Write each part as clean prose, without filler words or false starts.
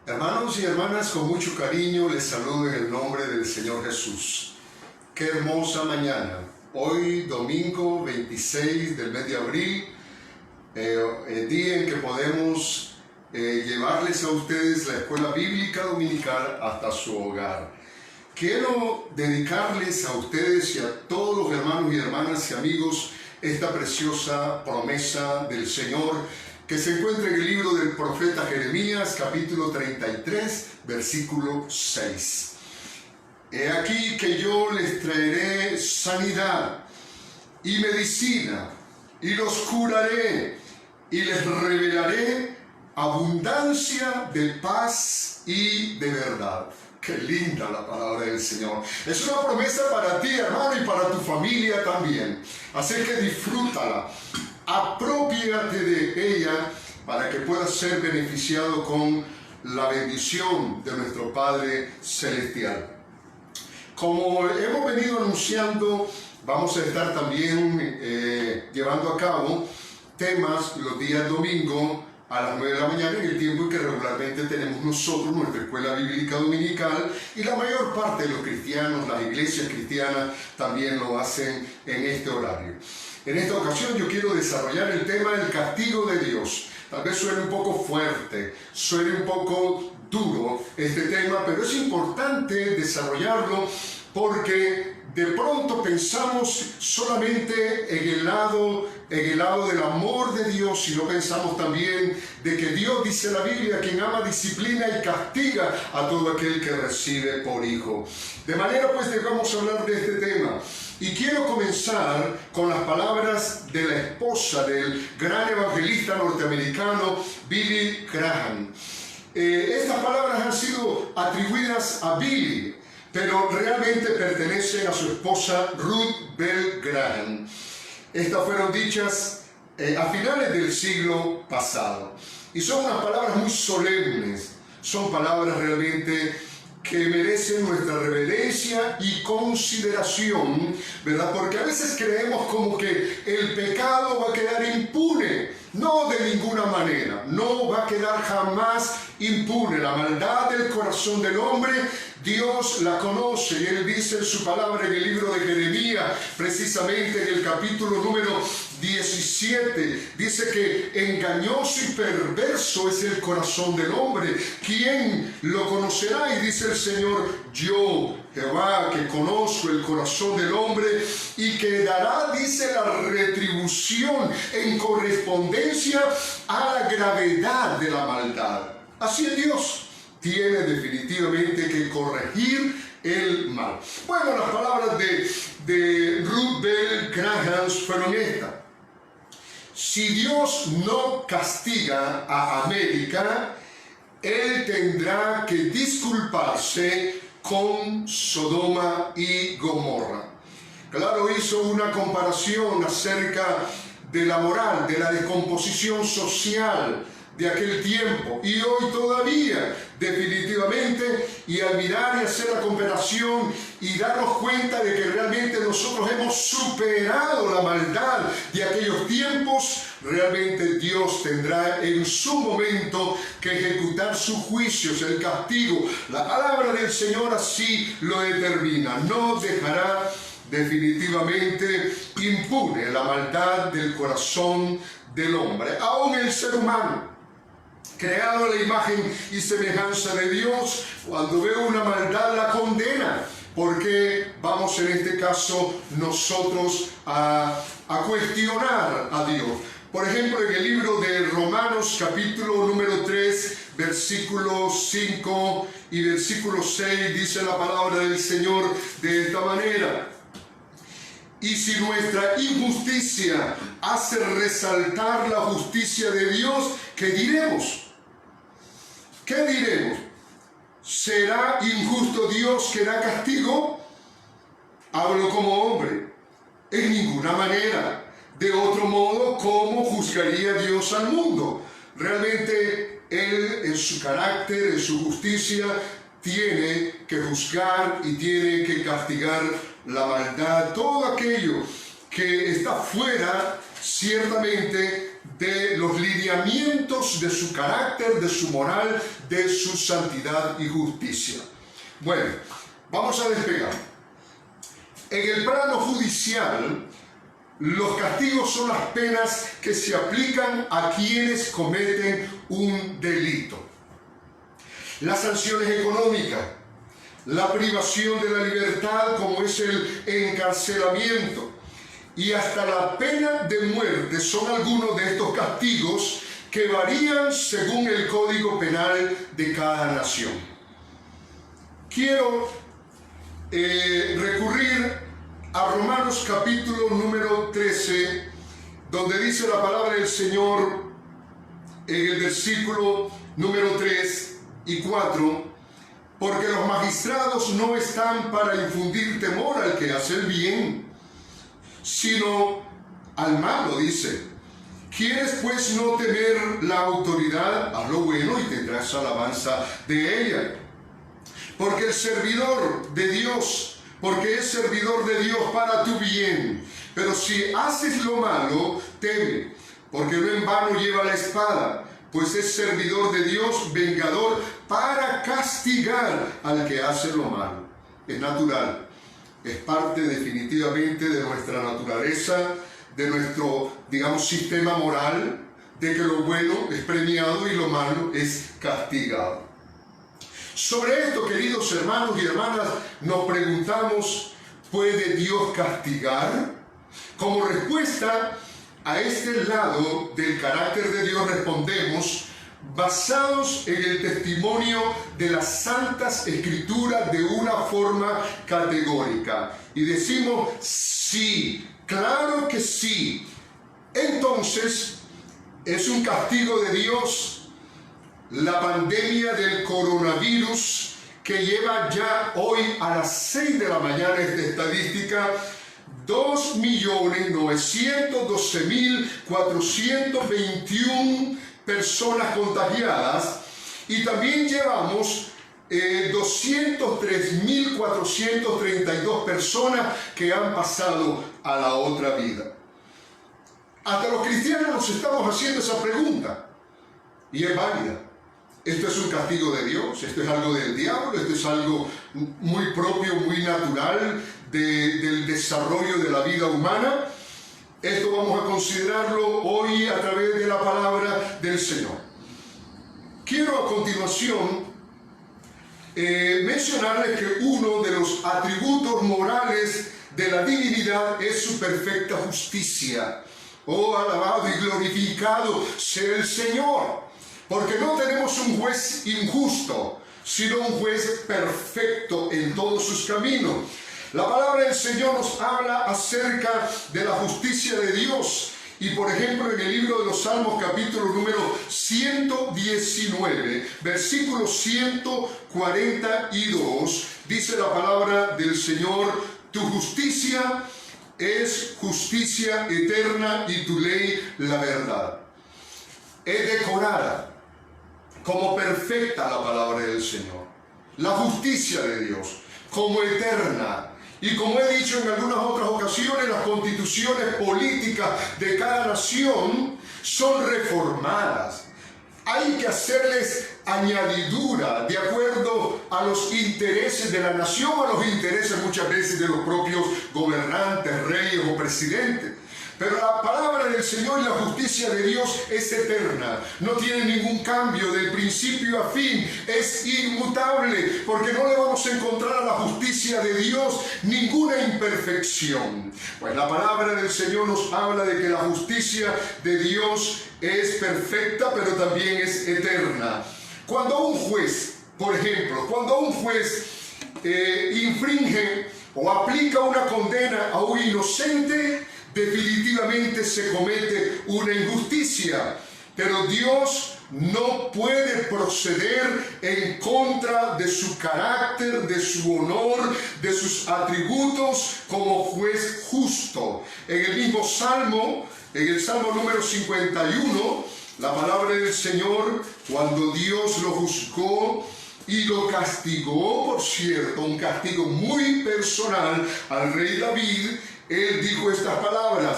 Hermanos y hermanas, con mucho cariño les saludo en el nombre del Señor Jesús. Qué hermosa mañana. Hoy, domingo 26 del mes de abril, el día en que podemos llevarles a ustedes la escuela bíblica dominical hasta su hogar. Quiero dedicarles a ustedes y a todos los hermanos y hermanas y amigos esta preciosa promesa del Señor que se encuentra en el libro del profeta Jeremías, capítulo 33, versículo 6. He aquí que yo les traeré sanidad y medicina, y los curaré, y les revelaré abundancia de paz y de verdad. Qué linda la palabra del Señor. Es una promesa para ti, hermano, y para tu familia también. Así que disfrútala. Apropiate de ella para que puedas ser beneficiado con la bendición de nuestro Padre Celestial. Como hemos venido anunciando, vamos a estar también llevando a cabo temas los días domingo a las 9 de la mañana, en el tiempo que regularmente tenemos nosotros, nuestra escuela bíblica dominical, y la mayor parte de los cristianos, las iglesias cristianas, también lo hacen en este horario. En esta ocasión yo quiero desarrollar el tema del castigo de Dios. Tal vez suene un poco fuerte, suene un poco duro este tema, pero es importante desarrollarlo porque de pronto pensamos solamente en el lado del amor de Dios y no pensamos también de que Dios, dice la Biblia, quien ama disciplina y castiga a todo aquel que recibe por hijo. De manera pues que vamos a hablar de este tema. Y quiero comenzar con las palabras de la esposa del gran evangelista norteamericano Billy Graham. Estas palabras han sido atribuidas a Billy, pero realmente pertenecen a su esposa Ruth Bell Graham. Estas fueron dichas a finales del siglo pasado. Y son unas palabras muy solemnes, son palabras realmente que merecen nuestra reverencia y consideración, ¿verdad? Porque a veces creemos como que el pecado va a quedar impune. No, de ninguna manera, no va a quedar jamás impune. La maldad del corazón del hombre, Dios la conoce, y Él dice en su palabra en el libro de Jeremías, precisamente en el capítulo número 17, dice que engañoso y perverso es el corazón del hombre. ¿Quién lo conocerá? Y dice el Señor, yo, Jehová, que conozco el corazón del hombre y que dará, dice, la retribución en correspondencia a la gravedad de la maldad. Así es Dios. Tiene definitivamente que corregir el mal. Bueno, las palabras de Ruth Bell Graham fueron estas. Si Dios no castiga a América, Él tendrá que disculparse con Sodoma y Gomorra. Claro, hizo una comparación acerca de la moral, de la descomposición social de aquel tiempo, y hoy todavía, definitivamente, y al mirar y hacer la comparación y darnos cuenta de que realmente nosotros hemos superado la maldad de aquellos tiempos, realmente Dios tendrá en su momento que ejecutar sus juicios, el castigo. La palabra del Señor así lo determina, no dejará definitivamente impune la maldad del corazón del hombre. Aún el ser humano, creado a la imagen y semejanza de Dios, cuando ve una maldad la condena, porque vamos en este caso nosotros a cuestionar a Dios. Por ejemplo, en el libro de Romanos capítulo número 3, versículo 5 y versículo 6, dice la palabra del Señor de esta manera: y si nuestra injusticia hace resaltar la justicia de Dios, ¿qué diremos? ¿Qué diremos? ¿Será injusto Dios que da castigo? Hablo como hombre. En ninguna manera. De otro modo, ¿cómo juzgaría Dios al mundo? Realmente Él, en su carácter, en su justicia, tiene que juzgar y tiene que castigar la maldad, todo aquello que está fuera ciertamente de los lineamientos de su carácter, de su moral, de su santidad y justicia. Bueno, vamos a despegar. En el plano judicial, los castigos son las penas que se aplican a quienes cometen un delito. Las sanciones económicas, la privación de la libertad, como es el encarcelamiento, y hasta la pena de muerte son algunos de estos castigos que varían según el Código Penal de cada nación. Quiero recurrir a Romanos capítulo número 13, donde dice la palabra del Señor en el versículo número 3 y 4, porque los magistrados no están para infundir temor al que hace el bien, sino al malo, dice. ¿Quieres pues no temer la autoridad? Haz lo bueno y tendrás alabanza de ella. Porque es servidor de Dios para tu bien. Pero si haces lo malo, teme, porque no en vano lleva la espada, pues es servidor de Dios, vengador, para castigar al que hace lo malo. Es natural. Es parte definitivamente de nuestra naturaleza, de nuestro, sistema moral, de que lo bueno es premiado y lo malo es castigado. Sobre esto, queridos hermanos y hermanas, nos preguntamos, ¿puede Dios castigar? Como respuesta a este lado del carácter de Dios respondemos, basados en el testimonio de las Santas Escrituras de una forma categórica. Y decimos, sí, claro que sí. Entonces, es un castigo de Dios la pandemia del coronavirus que lleva ya hoy a las 6 de la mañana, esta estadística, 2.912.421 personas contagiadas, y también llevamos 203.432 personas que han pasado a la otra vida. Hasta los cristianos nos estamos haciendo esa pregunta, y es válida. ¿Esto es un castigo de Dios? ¿Esto es algo del diablo? ¿Esto es algo muy propio, muy natural del desarrollo de la vida humana? Esto vamos a considerarlo hoy a través de la palabra del Señor. Quiero a continuación mencionarles que uno de los atributos morales de la divinidad es su perfecta justicia. Oh, alabado y glorificado sea el Señor, porque no tenemos un juez injusto, sino un juez perfecto en todos sus caminos. La palabra del Señor nos habla acerca de la justicia de Dios. Y por ejemplo, en el libro de los Salmos, capítulo número 119, versículo 142, dice la palabra del Señor: tu justicia es justicia eterna y tu ley la verdad. Es decorada como perfecta la palabra del Señor. La justicia de Dios como eterna. Y como he dicho en algunas otras ocasiones, las constituciones políticas de cada nación son reformadas. Hay que hacerles añadidura de acuerdo a los intereses de la nación, a los intereses muchas veces de los propios gobernantes, reyes o presidentes. Pero la palabra del Señor y la justicia de Dios es eterna, no tiene ningún cambio de principio a fin, es inmutable, porque no le vamos a encontrar a la justicia de Dios ninguna imperfección. Pues la palabra del Señor nos habla de que la justicia de Dios es perfecta, pero también es eterna. Cuando un juez, por ejemplo, infringe o aplica una condena a un inocente, definitivamente se comete una injusticia, pero Dios no puede proceder en contra de su carácter, de su honor, de sus atributos como juez justo. En el mismo Salmo, en el Salmo número 51, la palabra del Señor, cuando Dios lo juzgó y lo castigó, por cierto, un castigo muy personal al rey David, él dijo estas palabras: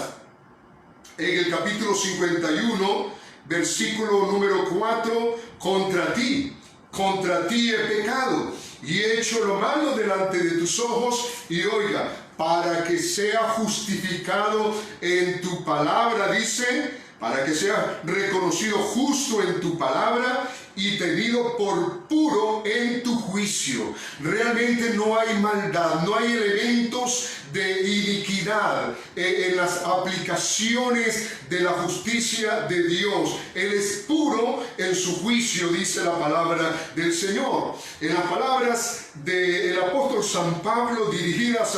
en el capítulo 51, versículo número 4, contra ti he pecado y he hecho lo malo delante de tus ojos, y oiga, para que sea justificado en tu palabra, dice, para que sea reconocido justo en tu palabra y tenido por puro en tu juicio. Realmente no hay maldad, no hay elementos de iniquidad en las aplicaciones de la justicia de Dios. Él es puro en su juicio, dice la palabra del Señor. En las palabras del apóstol San Pablo dirigidas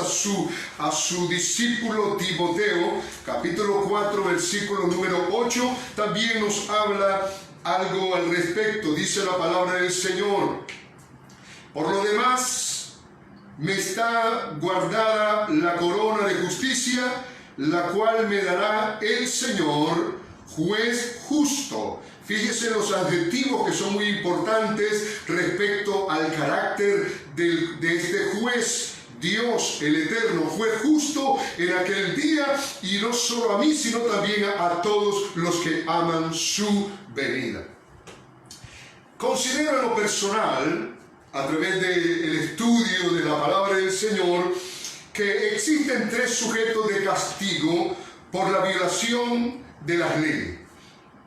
a su discípulo Timoteo, capítulo 4, versículo número 8, también nos habla algo al respecto. Dice la palabra del Señor: por lo demás, me está guardada la corona de justicia, la cual me dará el Señor, juez justo. Fíjese los adjetivos que son muy importantes respecto al carácter de este juez. Dios, el Eterno, fue justo en aquel día, y no solo a mí, sino también a todos los que aman su venida. Considero en lo personal, a través del estudio de la palabra del Señor, que existen tres sujetos de castigo por la violación de las leyes.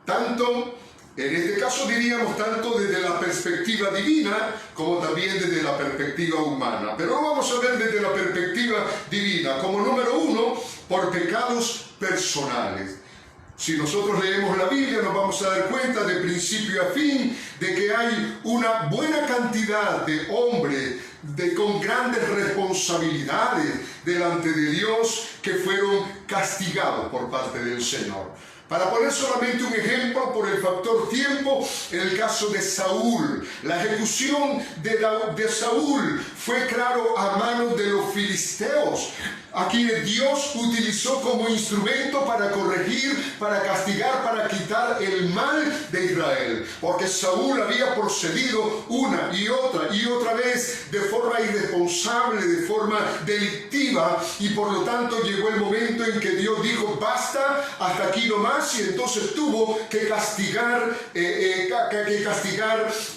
Tanto, en este caso diríamos, tanto desde la perspectiva divina como también desde la perspectiva humana. Pero lo vamos a ver desde la perspectiva divina. Como número uno, por pecados personales. Si nosotros leemos la Biblia, nos vamos a dar cuenta de principio a fin de que hay una buena cantidad de hombres con grandes responsabilidades delante de Dios que fueron castigados por parte del Señor. Para poner solamente un ejemplo, por el factor tiempo, en el caso de Saúl, la ejecución de Saúl fue, claro, a manos de los filisteos, a quienes Dios utilizó como instrumento para corregir, para castigar, para quitar el mal de Israel. Porque Saúl había procedido una y otra vez de forma irresponsable, de forma delictiva, y por lo tanto llegó el momento en que Dios dijo: basta, hasta aquí nomás. Y entonces tuvo que castigar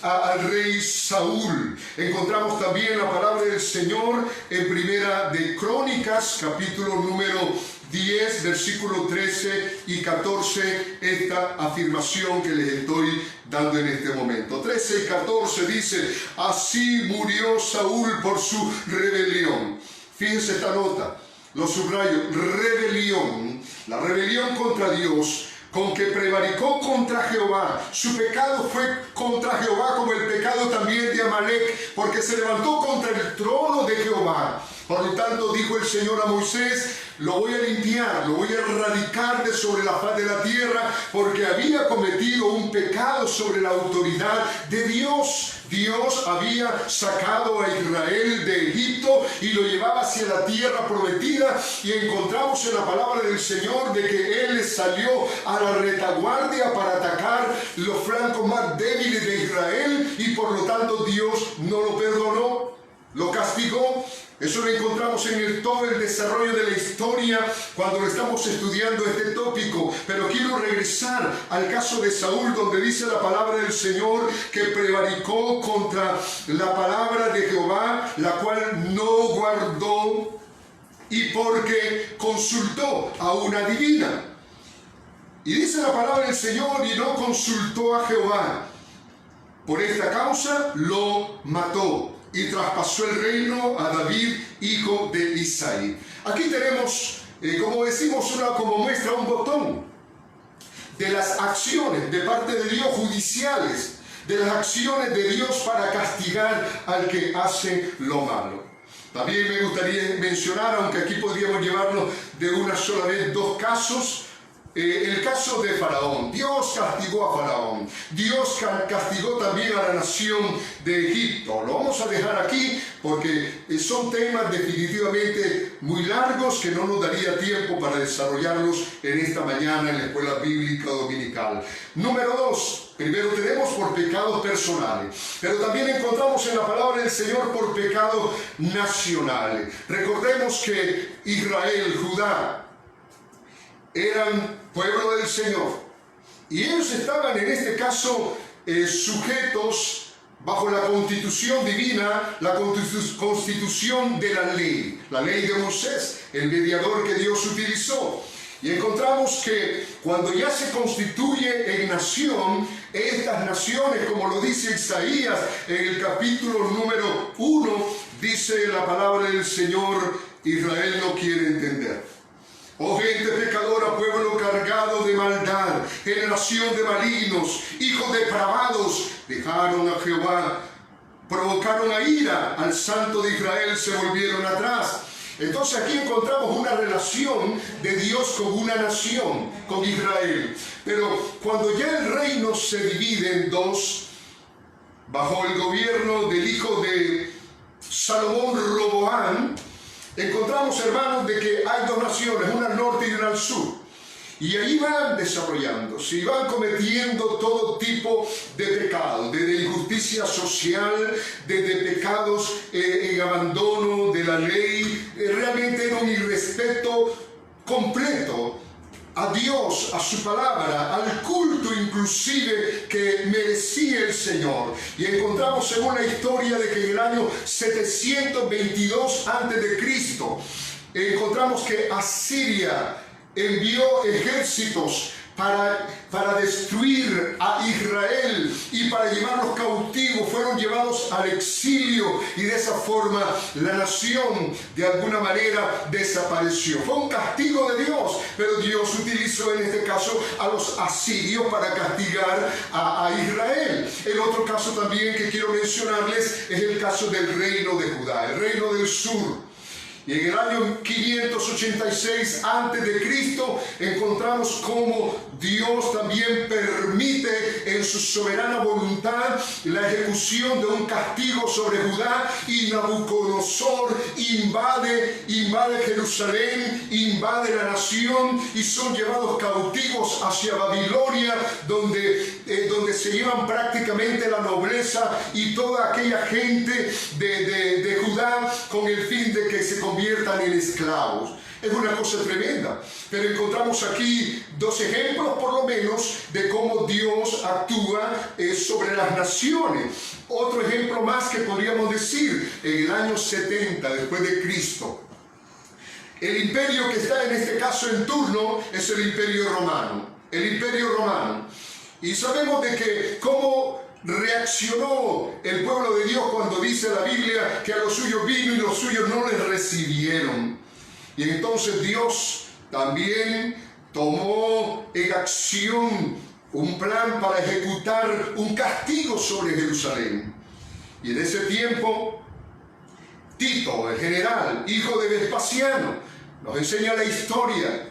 al rey Saúl. Encontramos también la palabra del Señor en Primera de Crónicas, capítulo número 10, versículo 13 y 14, esta afirmación que les estoy dando en este momento. 13 y 14 dice: así murió Saúl por su rebelión. Fíjense esta nota, lo subrayo: rebelión. La rebelión contra Dios, con que prevaricó contra Jehová. Su pecado fue contra Jehová, como el pecado también de Amalek, porque se levantó contra el trono de Jehová. Por lo tanto, dijo el Señor a Moisés: lo voy a limpiar, lo voy a erradicar de sobre la faz de la tierra, porque había cometido un pecado sobre la autoridad de Dios. Dios había sacado a Israel de Egipto y lo llevaba hacia la tierra prometida, y encontramos en la palabra del Señor de que Él salió a la retaguardia para atacar los flancos más débiles de Israel, y por lo tanto Dios no lo perdonó, lo castigó. Eso lo encontramos en todo el desarrollo de la historia cuando estamos estudiando este tópico. Pero quiero regresar al caso de Saúl, donde dice la palabra del Señor que prevaricó contra la palabra de Jehová, la cual no guardó, y porque consultó a una divina. Y dice la palabra del Señor: y no consultó a Jehová. Por esta causa lo mató y traspasó el reino a David, hijo de Isaí. Aquí tenemos, como decimos, como muestra un botón de las acciones de parte de Dios judiciales, de las acciones de Dios para castigar al que hace lo malo. También me gustaría mencionar, aunque aquí podríamos llevarlo de una sola vez, dos casos. El caso de Faraón. Dios castigó a Faraón. Dios castigó también a la nación de Egipto. Lo vamos a dejar aquí porque son temas definitivamente muy largos que no nos daría tiempo para desarrollarlos en esta mañana en la escuela bíblica dominical. Número 2. Primero tenemos por pecados personales, pero también encontramos en la palabra del Señor por pecados nacionales. Recordemos que Israel, Judá, eran pueblo del Señor. Y ellos estaban en este caso sujetos bajo la constitución divina, la constitución de la ley de Moisés, el mediador que Dios utilizó. Y encontramos que cuando ya se constituye en nación, estas naciones, como lo dice Isaías en el capítulo número 1, dice la palabra del Señor, Israel no quiere entender. Oh gente pecadora, pueblo cargado de maldad, generación de malignos, hijos depravados, dejaron a Jehová, provocaron a ira al Santo de Israel, se volvieron atrás. Entonces aquí encontramos una relación de Dios con una nación, con Israel. Pero cuando ya el reino se divide en dos, bajo el gobierno del hijo de Salomón, Roboam, encontramos, hermanos, de que hay dos naciones, una al norte y una al sur. Y ahí van desarrollándose y van cometiendo todo tipo de pecados, desde injusticia social, desde pecados en abandono de la ley. Realmente era un irrespeto completo a Dios, a su palabra, al culto inclusive que merecía el Señor. Y encontramos según la historia de que en el año 722 a.C. encontramos que Asiria envió ejércitos para destruir a Israel y para llevarlos cautivos. Fueron llevados al exilio y de esa forma la nación de alguna manera desapareció. Fue un castigo de Dios, pero Dios utilizó en este caso a los asirios para castigar a Israel. El otro caso también que quiero mencionarles es el caso del reino de Judá, el reino del sur. Y en el año 586 a.C. encontramos cómo Dios también permite en su soberana voluntad la ejecución de un castigo sobre Judá, y Nabucodonosor invade Jerusalén, invade la nación y son llevados cautivos hacia Babilonia, donde se llevan prácticamente la nobleza y toda aquella gente de Judá con el fin de que se conviertan en esclavos. Es una cosa tremenda, pero encontramos aquí dos ejemplos por lo menos de cómo Dios actúa sobre las naciones. Otro ejemplo más que podríamos decir, en el año 70 después de Cristo, el imperio que está en este caso en turno es el imperio romano. El imperio romano. Y sabemos de que cómo reaccionó el pueblo de Dios cuando dice la Biblia que a los suyos vino y los suyos no les recibieron. Y entonces Dios también tomó en acción un plan para ejecutar un castigo sobre Jerusalén. Y en ese tiempo, Tito, el general, hijo de Vespasiano, nos enseña la historia,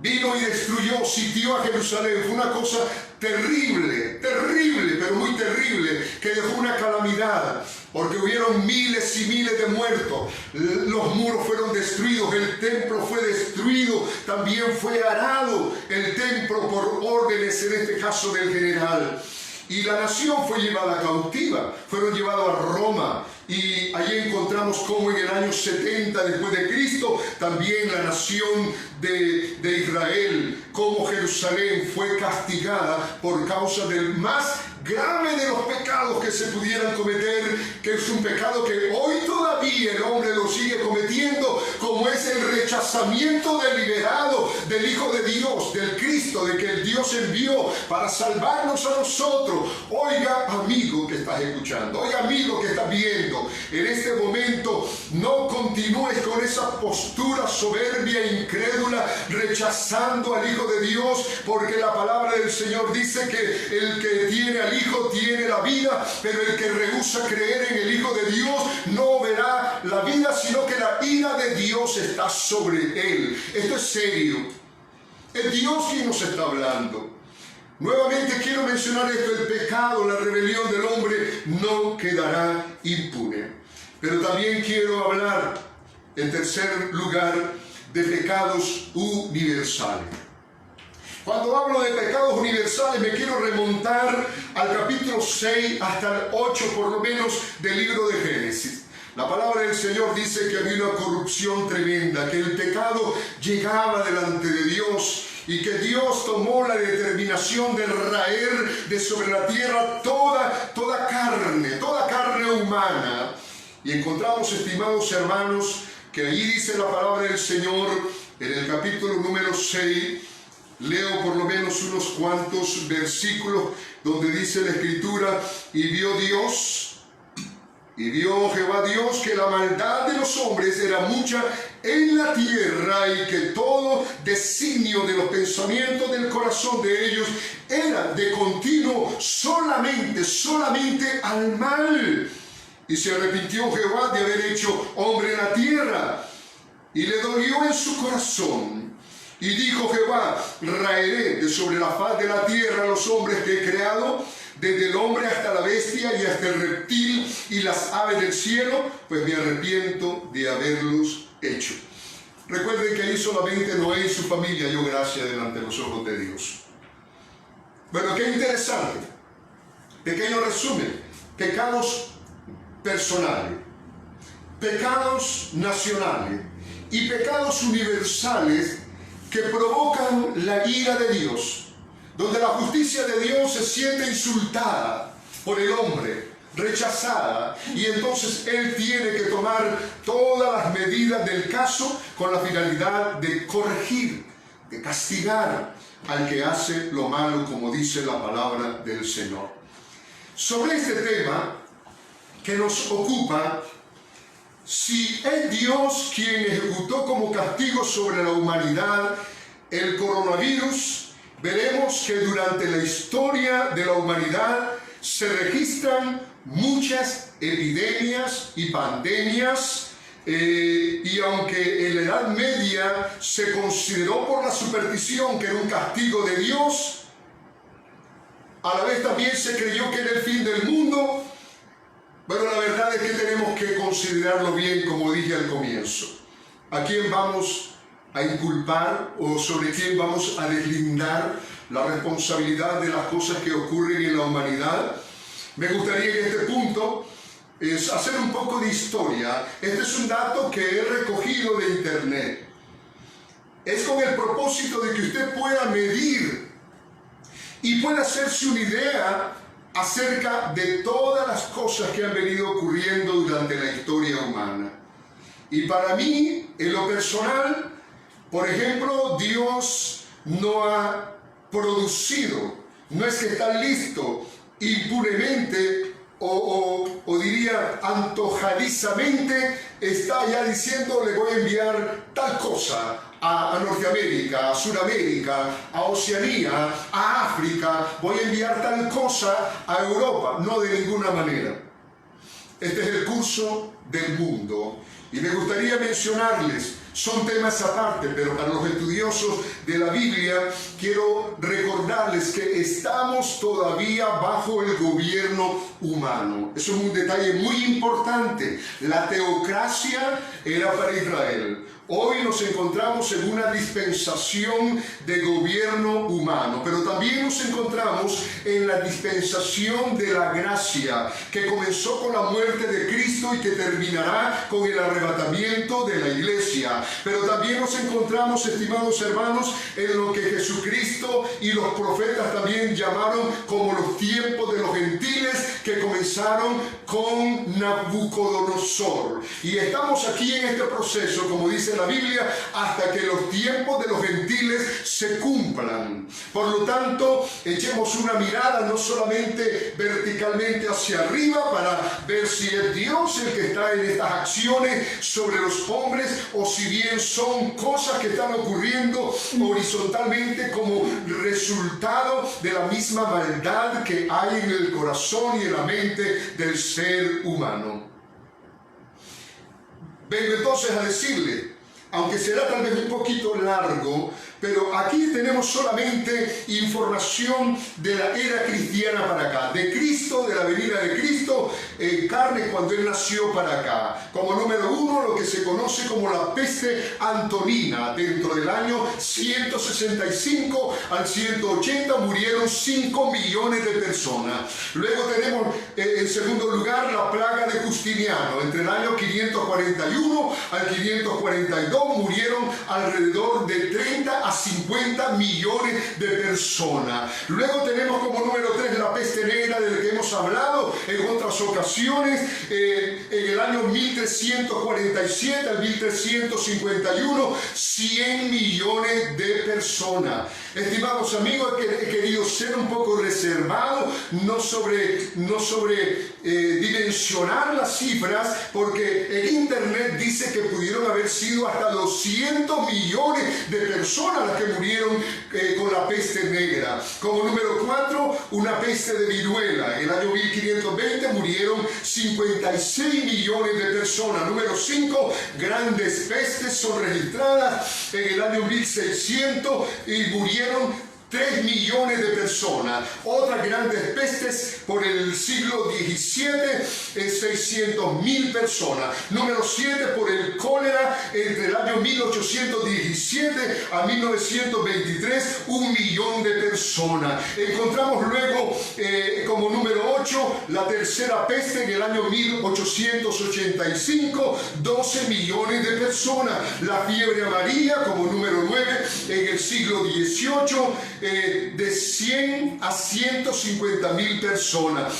vino y destruyó, sitió a Jerusalén. Fue una cosa terrible, pero muy terrible, que dejó una calamidad, porque hubieron miles y miles de muertos. Los muros fueron destruidos, el templo fue destruido, también fue arado el templo por órdenes, en este caso del general. Y la nación fue llevada cautiva, fueron llevados a Roma. Y allí encontramos cómo en el año 70 después de Cristo, también la nación de Israel, como Jerusalén fue castigada por causa del más grave de los pecados que se pudieran cometer, que es un pecado que hoy todavía el hombre lo sigue cometiendo, como es el rechazamiento deliberado del Hijo de Dios, del Cristo, de que el Dios envió para salvarnos a nosotros. Oiga, amigo que estás escuchando, oiga, amigo que estás viendo, en este momento no continúes con esa postura soberbia e incrédula, rechazando al Hijo de Dios, porque la palabra del Señor dice que el que tiene al Hijo tiene la vida, pero el que rehúsa creer en el Hijo de Dios no verá la vida, sino que la ira de Dios está sobre él. Esto es serio. Es Dios quien nos está hablando. Nuevamente quiero mencionar esto: el pecado, la rebelión del hombre no quedará impune. Pero también quiero hablar, en tercer lugar, de pecados universales. Cuando hablo de pecados universales me quiero remontar al capítulo 6 hasta el 8 por lo menos del libro de Génesis. La palabra del Señor dice que había una corrupción tremenda, que el pecado llegaba delante de Dios y que Dios tomó la determinación de raer de sobre la tierra toda carne humana. Y encontramos, estimados hermanos, que ahí dice la palabra del Señor en el capítulo número 6, leo por lo menos unos cuantos versículos donde dice la Escritura: y vio Jehová Dios que la maldad de los hombres era mucha en la tierra, y que todo designio de los pensamientos del corazón de ellos era de continuo solamente al mal. Y se arrepintió Jehová de haber hecho hombre en la tierra, y le dolió en su corazón. Y dijo Jehová: raeré de sobre la faz de la tierra a los hombres que he creado, desde el hombre hasta la bestia y hasta el reptil y las aves del cielo, pues me arrepiento de haberlos hecho. Recuerden que ahí solamente Noé y su familia halló gracia delante de los ojos de Dios. Bueno, qué interesante. Pequeño resumen: pecados personales, pecados nacionales y pecados universales que provocan la ira de Dios, donde la justicia de Dios se siente insultada por el hombre, rechazada, y entonces Él tiene que tomar todas las medidas del caso con la finalidad de corregir, de castigar al que hace lo malo, como dice la palabra del Señor. Sobre este tema que nos ocupa, si es Dios quien ejecutó como castigo sobre la humanidad el coronavirus, veremos que durante la historia de la humanidad se registran muchas epidemias y pandemias, y aunque en la Edad Media se consideró por la superstición que era un castigo de Dios, a la vez también se creyó que era el fin del mundo. Bueno, la verdad es que tenemos que considerarlo bien, como dije al comienzo. ¿A quién vamos a inculpar o sobre quién vamos a deslindar la responsabilidad de las cosas que ocurren en la humanidad? Me gustaría en este punto hacer un poco de historia. Este es un dato que he recogido de internet. Es con el propósito de que usted pueda medir y pueda hacerse una idea acerca de todas las cosas que han venido ocurriendo durante la historia humana. Y para mí, en lo personal, por ejemplo, Dios no ha producido, no es que está listo impunemente o diría antojadizamente, está ya diciendo: le voy a enviar tal cosa a Norteamérica, a Sudamérica, a Oceanía, a África, voy a enviar tal cosa a Europa. No, de ninguna manera. Este es el curso del mundo. Y me gustaría mencionarles, son temas aparte, pero para los estudiosos de la Biblia quiero recordarles que estamos todavía bajo el gobierno humano. Eso es un detalle muy importante. La teocracia era para Israel. Hoy nos encontramos en una dispensación de gobierno humano, pero también nos encontramos en la dispensación de la gracia, que comenzó con la muerte de Cristo y que terminará con el arrebatamiento de la iglesia. Pero también nos encontramos, estimados hermanos, en lo que Jesucristo y los profetas también llamaron como los tiempos de los gentiles, que comenzaron con Nabucodonosor. Y estamos aquí en este proceso, como dice la Biblia, hasta que los tiempos de los gentiles se cumplan. Por lo tanto, echemos una mirada no solamente verticalmente hacia arriba para ver si es Dios el que está en estas acciones sobre los hombres, o si bien son cosas que están ocurriendo horizontalmente como resultado de la misma maldad que hay en el corazón y en la mente del ser humano. Vengo entonces a decirle, aunque será tal vez un poquito largo, pero aquí tenemos solamente información de la era cristiana para acá, de Cristo, de la venida de Cristo en carne cuando Él nació para acá. Como número uno, lo que se conoce como la peste antonina. Dentro del año 165 al 180 murieron 5 millones de personas. Luego tenemos en segundo lugar la plaga de Justiniano. Entre el año 541 al 542 murieron alrededor de 30 a 50 millones de personas. Luego tenemos como número 3 la peste negra, del que hemos hablado en otras ocasiones, en el año 1347 al 1351, 100 millones de personas. Estimados amigos, he querido ser un poco reservado, no dimensionar las cifras, porque el internet dice que pudieron haber sido hasta 200 millones de personas las que murieron con la peste negra. Como número 4, una peste de viruela. En el año 1520 murieron 56 millones de personas. Número 5, grandes pestes son registradas en el año 1600 y murieron 3 millones de personas. Otras grandes pestes por el siglo XVII, 600.000 personas. Número 7, por el cólera, entre el año 1817 a 1923, 1 millón de personas. Encontramos luego como número 8, la tercera peste en el año 1885, 12 millones de personas. La fiebre amarilla como número 9 en el siglo XVIII, de 100 a 150.000 personas.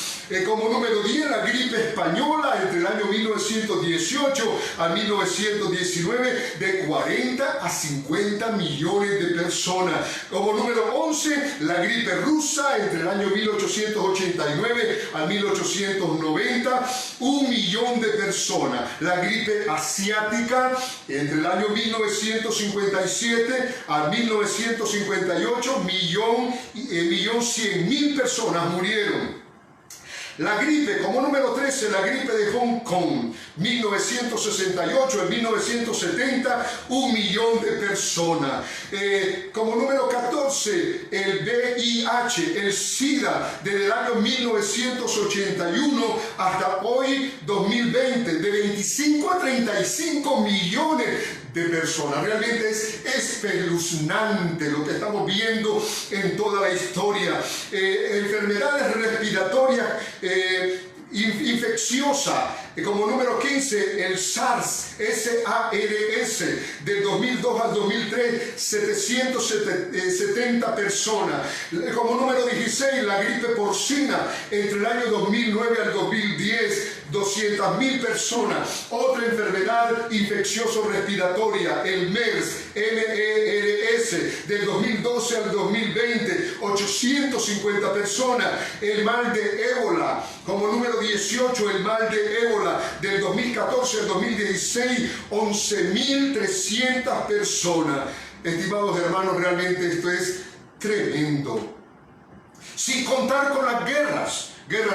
Como número 10, la gripe española entre el año 1918 a 1919, de 40 a 50 millones de personas. Como número 11, la gripe rusa entre el año 1889 a 1890, 1 millón de personas. La gripe asiática entre el año 1957 a 1958, 1.100.000 personas murieron. La gripe, como número 13, la gripe de Hong Kong, 1968 a 1970, 1 millón de personas. Como número 14, el VIH, el SIDA, desde el año 1981 hasta hoy, 2020, de 25 a 35 millones de personas. Realmente es espeluznante lo que estamos viendo en toda la historia. Enfermedades respiratorias infecciosa. Como número 15, el SARS, SARS, del 2002 al 2003, 770 personas. Como número 16, la gripe porcina, entre el año 2009 al 2010, 200.000 personas. Otra enfermedad infeccioso-respiratoria, el MERS, MERS, del 2012 al 2020, 850 personas. El mal de ébola, como número 18, el mal de ébola, del 2014 al 2016, 11.300 personas. Estimados hermanos, realmente esto es tremendo. Sin contar con las guerras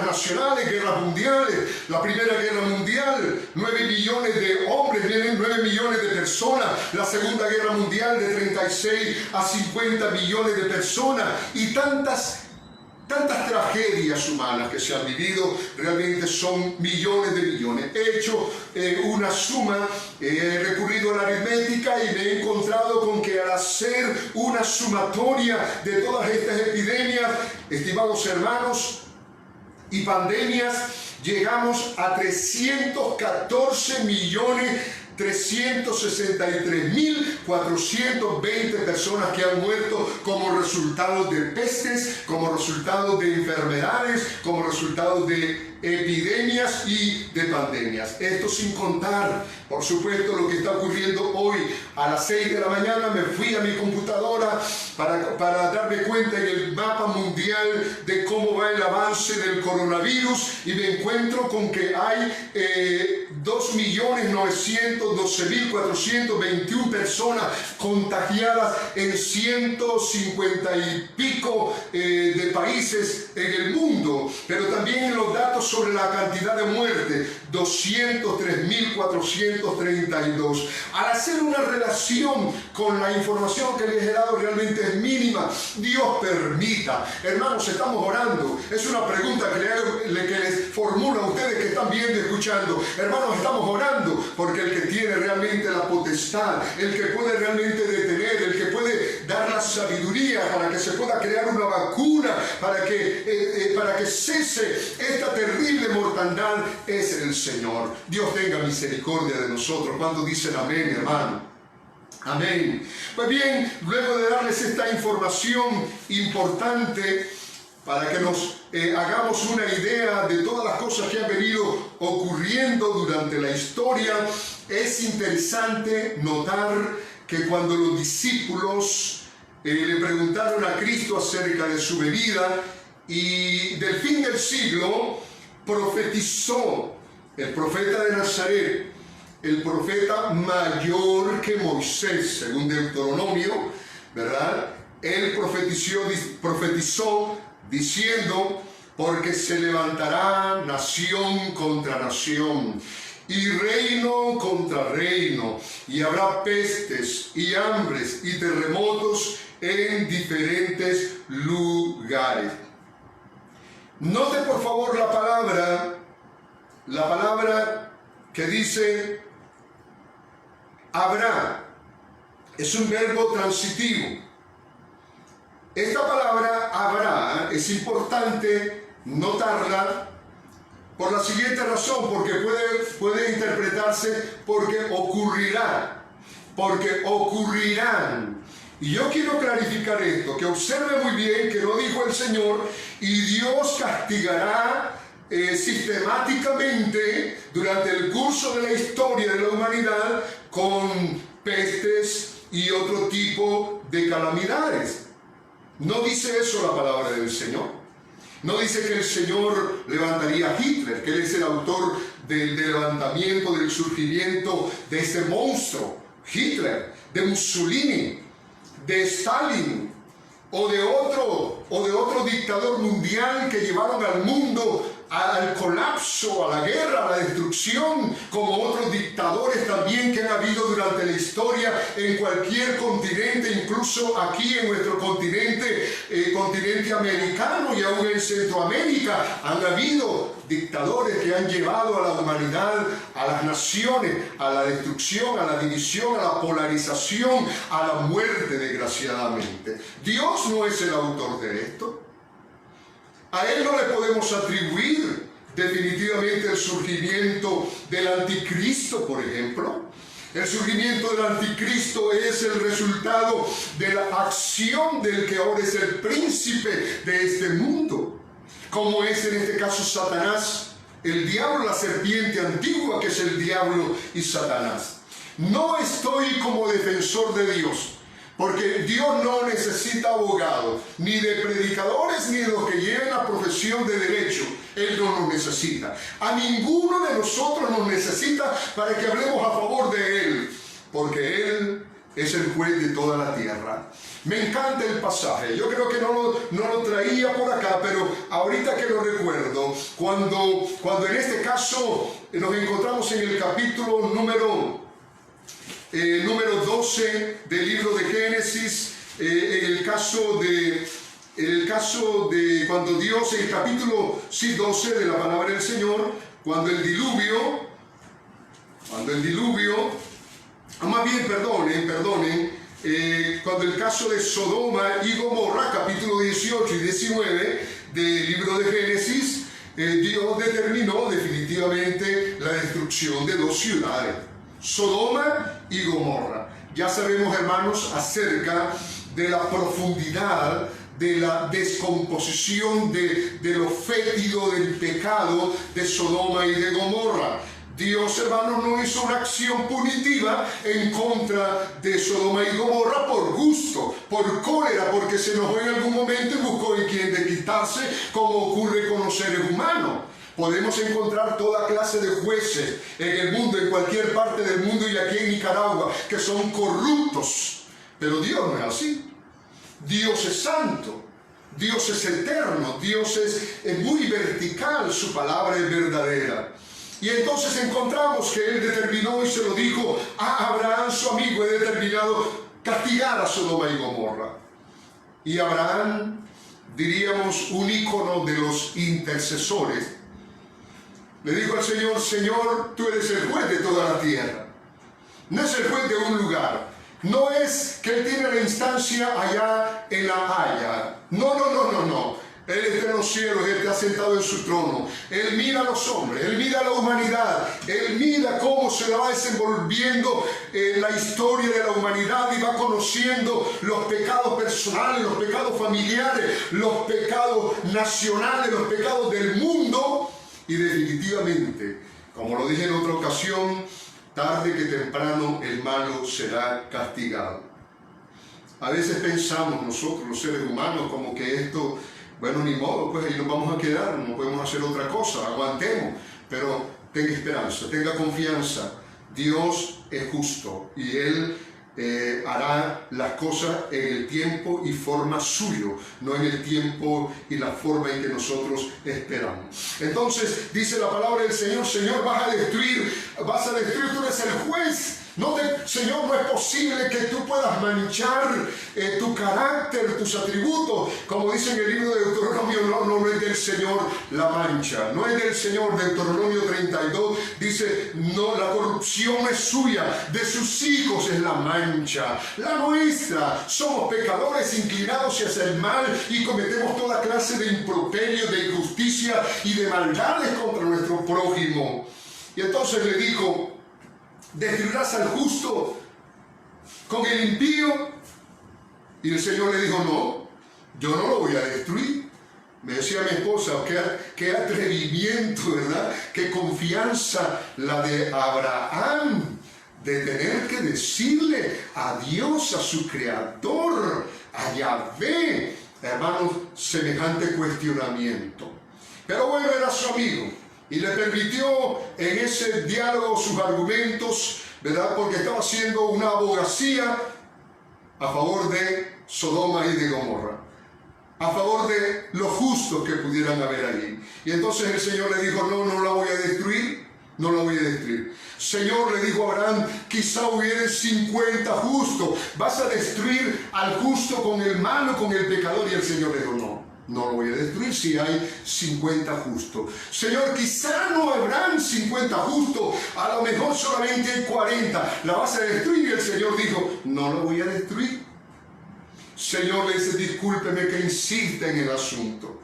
nacionales, guerras mundiales. La Primera Guerra Mundial, 9 millones de hombres, 9 millones de personas. La Segunda Guerra Mundial, de 36 a 50 millones de personas. Y tantas tragedias humanas que se han vivido, realmente son millones de millones. He hecho una suma, he recurrido a la aritmética y me he encontrado con que al hacer una sumatoria de todas estas epidemias, estimados hermanos, y pandemias, llegamos a 363.420 personas que han muerto como resultado de pestes, como resultado de enfermedades, como resultado de epidemias y de pandemias. Esto sin contar, por supuesto, lo que está ocurriendo hoy. A las 6 de la mañana me fui a mi computadora para darme cuenta en el mapa mundial de cómo va el avance del coronavirus, y me encuentro con que hay 2.912.421 personas contagiadas en 150 y pico de países en el mundo, pero también en los datos sobre la cantidad de muertes, 203.432. Al hacer una relación con la información que les he dado, realmente es mínima. Dios permita. Hermanos, estamos orando. Es una pregunta que les formulo a ustedes que están viendo y escuchando. Hermanos, estamos orando porque el que tiene realmente la potestad, el que puede realmente detener, el que puede dar la sabiduría para que se pueda crear una vacuna, para que cese esta terrible mortandad, es el Señor. Dios tenga misericordia de nosotros. ¿Cuántos dicen amén, hermano? Amén. Pues bien, luego de darles esta información importante para que nos hagamos una idea de todas las cosas que han venido ocurriendo durante la historia, es interesante notar que cuando los discípulos le preguntaron a Cristo acerca de su venida y del fin del siglo, profetizó el profeta de Nazaret, el profeta mayor que Moisés, según Deuteronomio, ¿verdad? Él profetizó diciendo, porque se levantará nación contra nación y reino contra reino, y habrá pestes y hambres y terremotos en diferentes lugares. Note por favor la palabra que dice habrá. Es un verbo transitivo. Esta palabra habrá es importante notarla por la siguiente razón, porque puede interpretarse porque ocurrirá, porque ocurrirán. Y yo quiero clarificar esto, que observe muy bien que no dijo el Señor, y Dios castigará sistemáticamente durante el curso de la historia de la humanidad con pestes y otro tipo de calamidades. No dice eso la palabra del Señor. No dice que el Señor levantaría a Hitler, que Él es el autor del levantamiento, del surgimiento de este monstruo, Hitler, de Mussolini, de Stalin, o de otro dictador mundial que llevaron al mundo al colapso, a la guerra, a la destrucción, como otros dictadores también que han habido durante la historia en cualquier continente, incluso aquí en nuestro continente americano y aún en Centroamérica. Han habido dictadores que han llevado a la humanidad, a las naciones, a la destrucción, a la división, a la polarización, a la muerte, desgraciadamente. Dios no es el autor de esto. A Él no le podemos atribuir definitivamente el surgimiento del anticristo, por ejemplo. El surgimiento del anticristo es el resultado de la acción del que ahora es el príncipe de este mundo, como es en este caso Satanás, el diablo, la serpiente antigua que es el diablo y Satanás. No estoy como defensor de Dios, porque Dios no necesita abogados, ni de predicadores, ni de los que lleven la profesión de derecho. Él no nos necesita. A ninguno de nosotros nos necesita para que hablemos a favor de Él, porque Él es el juez de toda la tierra. Me encanta el pasaje. Yo creo que no lo traía por acá, pero ahorita que lo recuerdo, cuando en este caso nos encontramos en el capítulo número 12 del libro de Génesis, en el caso de cuando Dios, en el capítulo 12 de la palabra del Señor, cuando el diluvio, cuando el caso de Sodoma y Gomorra, capítulo 18 y 19 del libro de Génesis, Dios determinó definitivamente la destrucción de dos ciudades, Sodoma y Gomorra. Ya sabemos, hermanos, acerca de la profundidad de la descomposición de lo fétido del pecado de Sodoma y de Gomorra. Dios, hermanos, no hizo una acción punitiva en contra de Sodoma y Gomorra por gusto, por cólera, porque se enojó en algún momento y buscó en quien desquitarse, como ocurre con los seres humanos. Podemos encontrar toda clase de jueces en el mundo, en cualquier parte del mundo y aquí en Nicaragua, que son corruptos. Pero Dios no es así. Dios es santo, Dios es eterno, Dios es muy vertical, su palabra es verdadera. Y entonces encontramos que Él determinó y se lo dijo a Abraham, su amigo, he determinado castigar a Sodoma y Gomorra. Y Abraham, diríamos, un ícono de los intercesores, le dijo al Señor: Señor, tú eres el juez de toda la tierra. No es el juez de un lugar. No es que Él tiene la instancia allá en La Haya. No. Él está en los cielos, Él está sentado en su trono. Él mira a los hombres, Él mira a la humanidad, Él mira cómo se va desenvolviendo la historia de la humanidad y va conociendo los pecados personales, los pecados familiares, los pecados nacionales, los pecados del mundo. Y definitivamente, como lo dije en otra ocasión, tarde que temprano el malo será castigado. A veces pensamos nosotros, los seres humanos, como que esto, bueno, ni modo, pues ahí nos vamos a quedar, no podemos hacer otra cosa, aguantemos. Pero tenga esperanza, tenga confianza. Dios es justo y Él hará las cosas en el tiempo y forma suyo, no en el tiempo y la forma en que nosotros esperamos. Entonces dice la palabra del Señor: Señor, vas a destruir, tú eres el juez. Señor, no es posible que tú puedas manchar tu carácter, tus atributos. Como dice en el libro de Deuteronomio, no es del Señor la mancha, no es del Señor. Deuteronomio 32 dice: no, la corrupción es suya, de sus hijos es la mancha, la nuestra. Somos pecadores inclinados hacia el mal y cometemos toda clase de improperios, de injusticia y de maldades contra nuestro prójimo. Y entonces le dijo: ¿destruirás al justo con el impío? Y el Señor le dijo: no, yo no lo voy a destruir. Me decía mi esposa: qué atrevimiento, ¿verdad? Qué confianza la de Abraham, de tener que decirle a Dios, a su creador, a Yahvé, hermanos, semejante cuestionamiento. Pero bueno, era su amigo y le permitió en ese diálogo sus argumentos, ¿verdad? Porque estaba haciendo una abogacía a favor de Sodoma y de Gomorra, a favor de los justos que pudieran haber ahí. Y entonces el Señor le dijo: no la voy a destruir, no la voy a destruir. Señor, le dijo a Abraham, quizá hubiera 50 justos, ¿vas a destruir al justo con el malo, con el pecador? Y el Señor le dijo: no lo voy a destruir si hay 50 justos. Señor, quizá no habrán 50 justos, a lo mejor solamente hay 40. ¿La vas a destruir? Y el Señor dijo: no la voy a destruir. Señor, le dice: discúlpeme que insista en el asunto,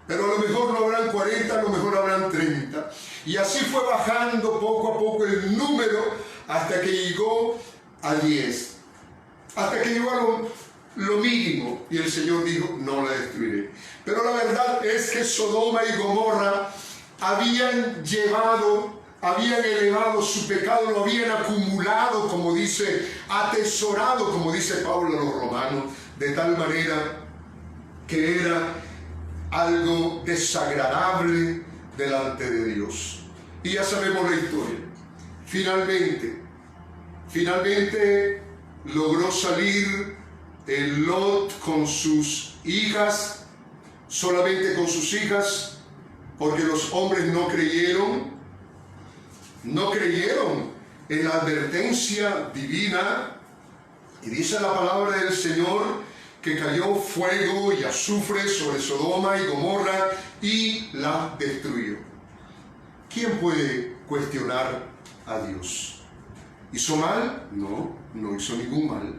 pero a lo mejor no habrán 40, a lo mejor habrán 30. Y así fue bajando poco a poco el número hasta que llegó a 10, hasta que llegó a lo mínimo. Y el Señor dijo: no la destruiré. Pero la verdad es que Sodoma y Gomorra habían elevado su pecado, lo habían acumulado, como dice, atesorado, como dice Pablo a los romanos, de tal manera que era algo desagradable delante de Dios. Y ya sabemos la historia. Finalmente logró salir el Lot con sus hijas, solamente con sus hijas, porque los hombres no creyeron en la advertencia divina. Y dice la palabra del Señor que cayó fuego y azufre sobre Sodoma y Gomorra y la destruyó. ¿Quién puede cuestionar a Dios? ¿Hizo mal? No hizo ningún mal.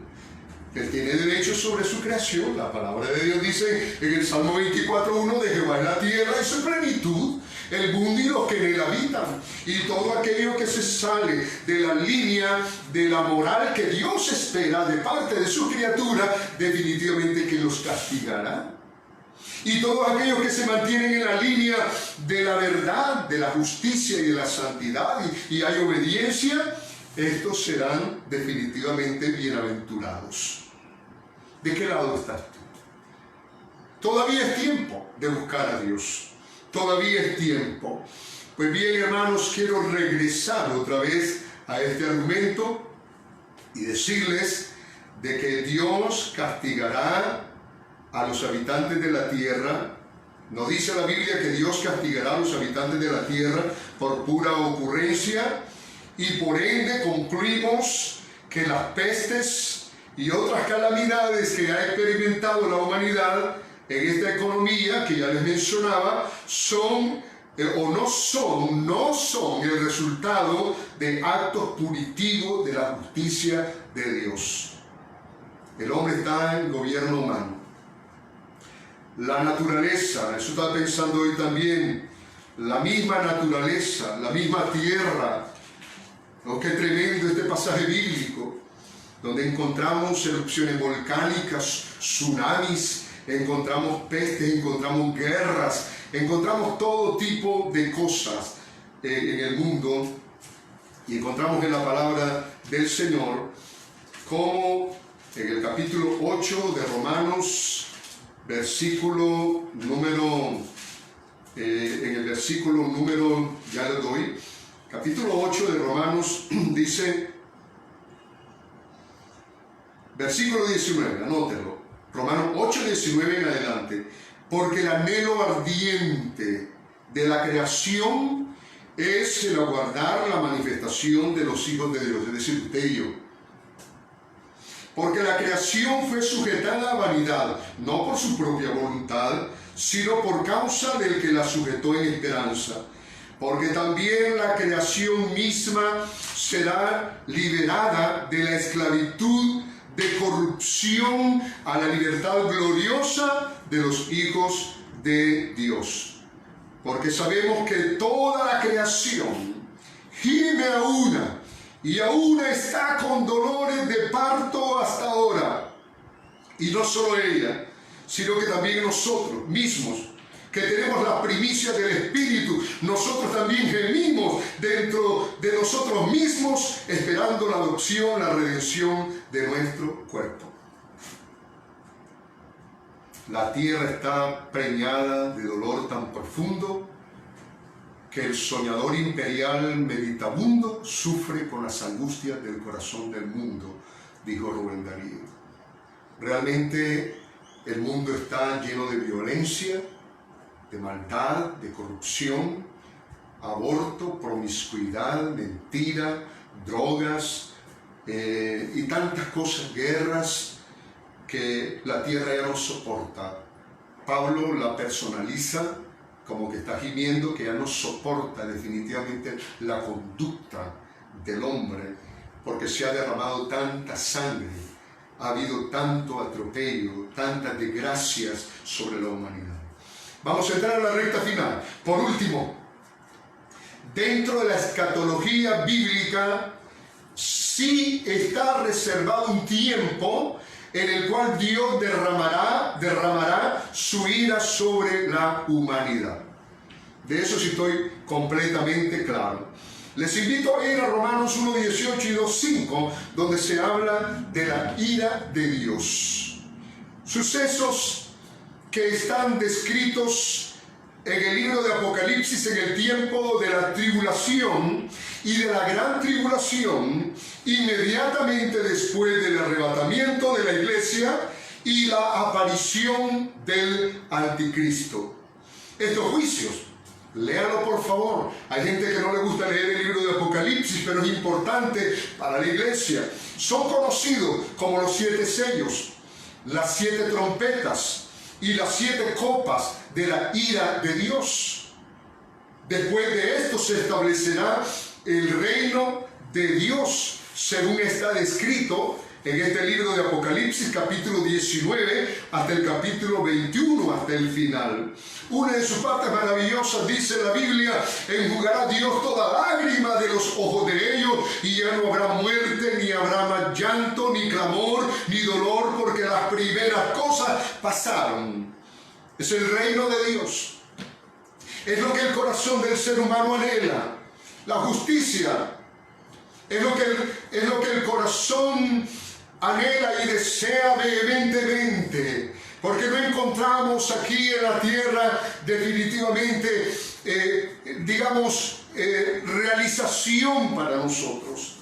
Él tiene derecho sobre su creación. La palabra de Dios dice en el Salmo 24:1: de Jehová es la tierra y su plenitud, el mundo y los que en él habitan. Y todo aquello que se sale de la línea de la moral que Dios espera de parte de su criatura, definitivamente que los castigará. Y todos aquellos que se mantienen en la línea de la verdad, de la justicia y de la santidad, y hay obediencia, estos serán definitivamente bienaventurados. ¿De qué lado estás tú? Todavía es tiempo de buscar a Dios. Todavía es tiempo. Pues bien, hermanos, quiero regresar otra vez a este argumento y decirles de que Dios castigará a los habitantes de la tierra. No dice la Biblia que Dios castigará a los habitantes de la tierra por pura ocurrencia, y por ende concluimos que las pestes y otras calamidades que ha experimentado la humanidad en esta economía que ya les mencionaba no son el resultado de actos punitivos de la justicia de Dios. El hombre está en gobierno humano. la naturaleza, eso estaba pensando hoy también, la misma naturaleza, la misma tierra. Oh, qué tremendo este pasaje bíblico, donde encontramos erupciones volcánicas, tsunamis, encontramos pestes, encontramos guerras, encontramos todo tipo de cosas en el mundo, y encontramos en la palabra del Señor como en el capítulo 8 de Romanos, versículo número, ya lo doy, capítulo 8 de Romanos dice, versículo 19, anótelo, Romanos 8, 19 en adelante, porque el anhelo ardiente de la creación es el aguardar la manifestación de los hijos de Dios, es decir, usted y yo. Porque la creación fue sujetada a vanidad, no por su propia voluntad, sino por causa del que la sujetó en esperanza. Porque también la creación misma será liberada de la esclavitud de corrupción a la libertad gloriosa de los hijos de Dios. Porque sabemos que toda la creación gime a una, y aún está con dolores de parto hasta ahora. Y no solo ella, sino que también nosotros mismos, que tenemos la primicia del Espíritu, nosotros también gemimos dentro de nosotros mismos, esperando la adopción, la redención de nuestro cuerpo. La tierra está preñada de dolor tan profundo que el soñador imperial meditabundo sufre con las angustias del corazón del mundo, dijo Rubén Darío. Realmente el mundo está lleno de violencia, de maldad, de corrupción, aborto, promiscuidad, mentira, drogas y tantas cosas, guerras que la tierra ya no soporta. Pablo la personaliza como que está gimiendo, que ya no soporta definitivamente la conducta del hombre, porque se ha derramado tanta sangre, ha habido tanto atropello, tantas desgracias sobre la humanidad. Vamos a entrar a la recta final. Por último, dentro de la escatología bíblica, sí está reservado un tiempo en el cual Dios derramará su ira sobre la humanidad. De eso sí estoy completamente claro. Les invito a ir a Romanos 1:18 y 2:5, donde se habla de la ira de Dios. Sucesos que están descritos en el libro de Apocalipsis en el tiempo de la tribulación y de la gran tribulación, inmediatamente después del arrebatamiento de la iglesia y la aparición del anticristo. Estos juicios, léalo por favor. Hay gente que no le gusta leer el libro de Apocalipsis, pero es importante para la iglesia. Son conocidos como los 7 sellos, las 7 trompetas y las 7 copas de la ira de Dios. Después de esto se establecerá el reino de Dios, según está descrito en este libro de Apocalipsis, capítulo 19, hasta el capítulo 21, hasta el final. Una de sus partes maravillosas, dice la Biblia, enjugará Dios toda lágrima de los ojos de ellos, y ya no habrá muerte, ni habrá más llanto, ni clamor, ni dolor, porque las primeras cosas pasaron. Es el reino de Dios. Es lo que el corazón del ser humano anhela. La justicia es lo que el corazón anhela y desea vehementemente, porque no encontramos aquí en la tierra definitivamente, realización para nosotros.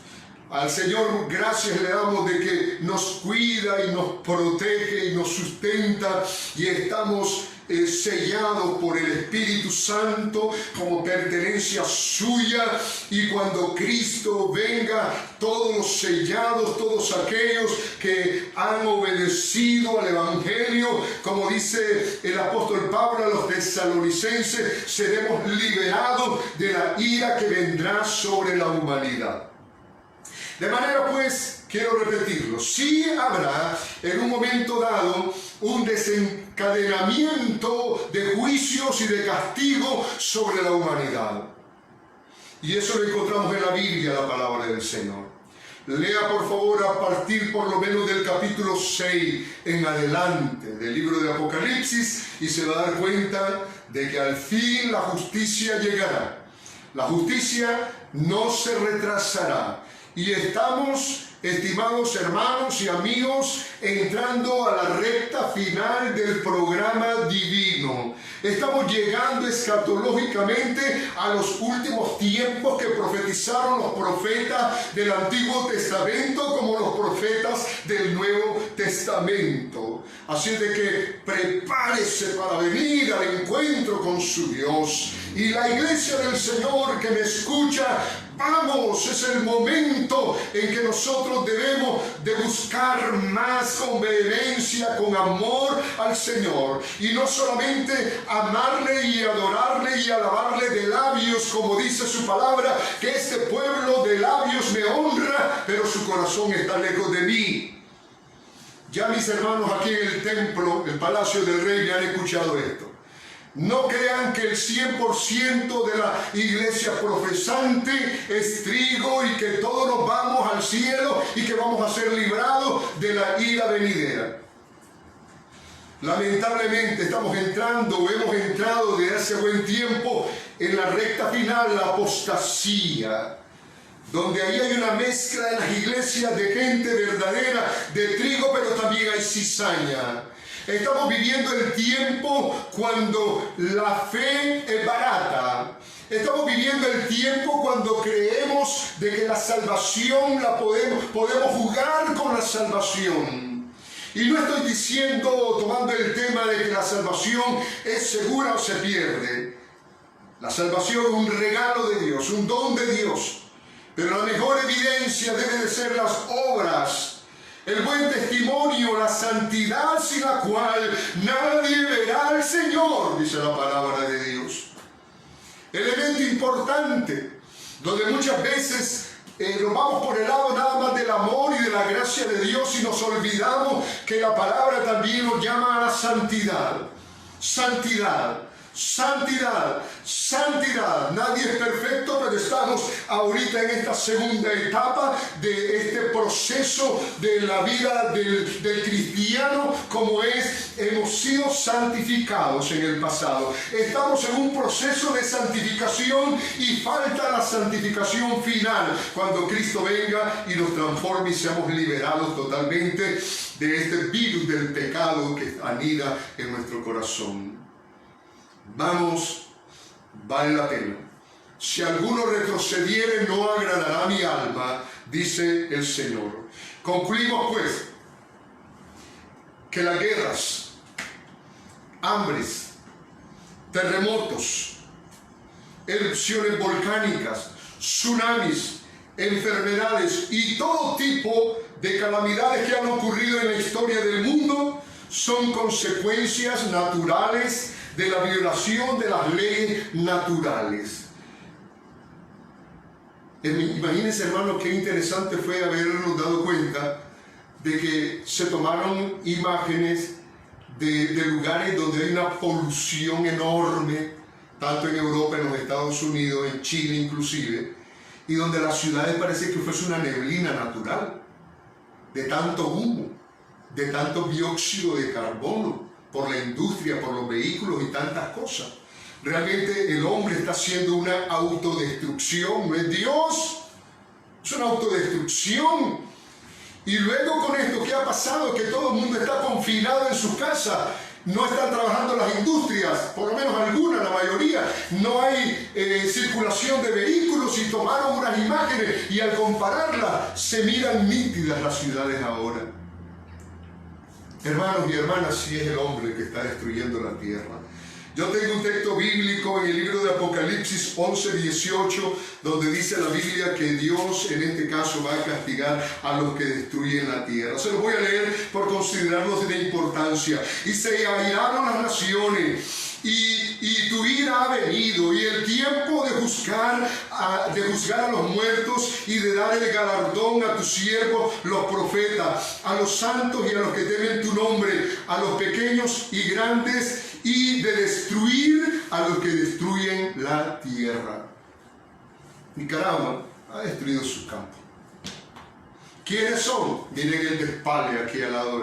Al Señor gracias le damos de que nos cuida y nos protege y nos sustenta, y estamos sellados por el Espíritu Santo como pertenencia suya, y cuando Cristo venga, todos los sellados, todos aquellos que han obedecido al Evangelio, como dice el apóstol Pablo a los tesalonicenses, seremos liberados de la ira que vendrá sobre la humanidad. De manera pues quiero repetirlo, sí habrá en un momento dado un desencadenamiento de juicios y de castigo sobre la humanidad. Y eso lo encontramos en la Biblia, la palabra del Señor. Lea por favor a partir por lo menos del capítulo 6 en adelante del libro de Apocalipsis y se va a dar cuenta de que al fin la justicia llegará. La justicia no se retrasará. Y estamos, estimados hermanos y amigos, entrando a la recta final del programa divino. Estamos llegando escatológicamente a los últimos tiempos que profetizaron los profetas del Antiguo Testamento como los profetas del Nuevo Testamento. Así de que prepárese para venir al encuentro con su Dios. Y la iglesia del Señor que me escucha, vamos, es el momento en que nosotros debemos de buscar más con vehemencia, con amor al Señor. Y no solamente amarle y adorarle y alabarle de labios, como dice su palabra, que este pueblo de labios me honra, pero su corazón está lejos de mí. Ya mis hermanos aquí en el templo, el Palacio del Rey, me han escuchado esto. No crean que el 100% de la iglesia profesante es trigo y que todos nos vamos al cielo y que vamos a ser librados de la ira venidera. Lamentablemente estamos entrando o hemos entrado desde hace buen tiempo en la recta final, la apostasía, donde ahí hay una mezcla en las iglesias de gente verdadera, de trigo, pero también hay cizaña. Estamos viviendo el tiempo cuando la fe es barata. Estamos viviendo el tiempo cuando creemos de que la salvación la podemos jugar con la salvación. Y no estoy diciendo, tomando el tema de que la salvación es segura o se pierde. La salvación es un regalo de Dios, un don de Dios. Pero la mejor evidencia deben de ser las obras, el buen testimonio, la santidad sin la cual nadie verá al Señor, dice la palabra de Dios. Elemento importante, donde muchas veces nos vamos por el lado nada más del amor y de la gracia de Dios y nos olvidamos que la palabra también nos llama a la santidad. Santidad. Santidad, santidad. Nadie es perfecto, pero estamos ahorita en esta segunda etapa de este proceso de la vida del cristiano, como hemos sido santificados en el pasado. Estamos en un proceso de santificación y falta la santificación final, cuando Cristo venga y nos transforme y seamos liberados totalmente de este virus del pecado que anida en nuestro corazón. Vamos, vale la pena. Si alguno retrocediere, no agradará a mi alma, dice el Señor. Concluimos pues que las guerras, hambres, terremotos, erupciones volcánicas, tsunamis, enfermedades y todo tipo de calamidades que han ocurrido en la historia del mundo son consecuencias naturales de la violación de las leyes naturales. Imagínense, hermanos, qué interesante fue habernos dado cuenta de que se tomaron imágenes de lugares donde hay una polución enorme, tanto en Europa, en los Estados Unidos, en Chile inclusive, y donde las ciudades parece que fuese una neblina natural, de tanto humo, de tanto dióxido de carbono, por la industria, por los vehículos y tantas cosas. Realmente el hombre está haciendo una autodestrucción, no es Dios, es una autodestrucción. Y luego con esto, ¿qué ha pasado? Que todo el mundo está confinado en su casa, no están trabajando las industrias, por lo menos algunas, la mayoría, no hay circulación de vehículos y tomaron unas imágenes y al compararlas se miran nítidas las ciudades ahora. Hermanos y hermanas, si es el hombre que está destruyendo la tierra. Yo tengo un texto bíblico en el libro de Apocalipsis 11:18, donde dice la Biblia que Dios en este caso va a castigar a los que destruyen la tierra. Se los voy a leer por considerarlos de importancia. Y se airaron las naciones y tu ira ha venido, y el tiempo de juzgar a los muertos y de dar el galardón a tus siervos, los profetas, a los santos y a los que temen tu nombre, a los pequeños y grandes, y de destruir a los que destruyen la tierra. Nicaragua ha destruido sus campos. ¿Quiénes son? Miren el despale aquí al lado